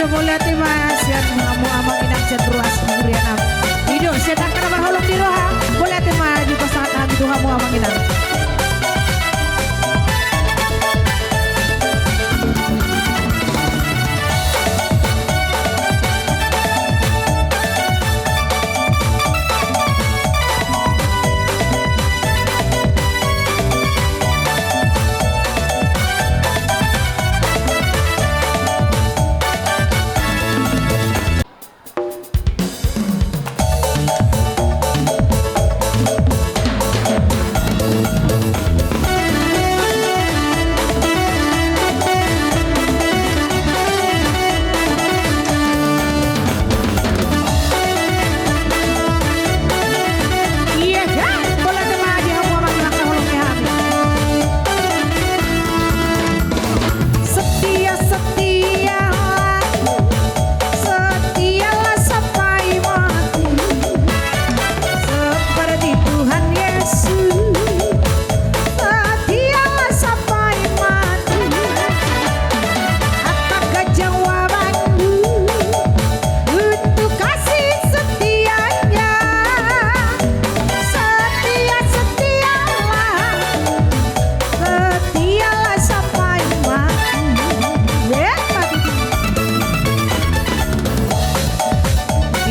Hidup mulia timas yang ngamu amang inang cenderuas murian am. Hidup setan kana berholong di roha. Mulia timas di pasangan itu ngamu amang inang.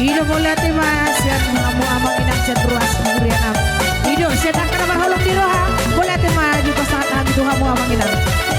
Hidup mulia timas yang ngamu amang inang cenderuas murian am. Hidup setan kana berholong di roha. Mulia timas di pasangan itu ngamu amang inang.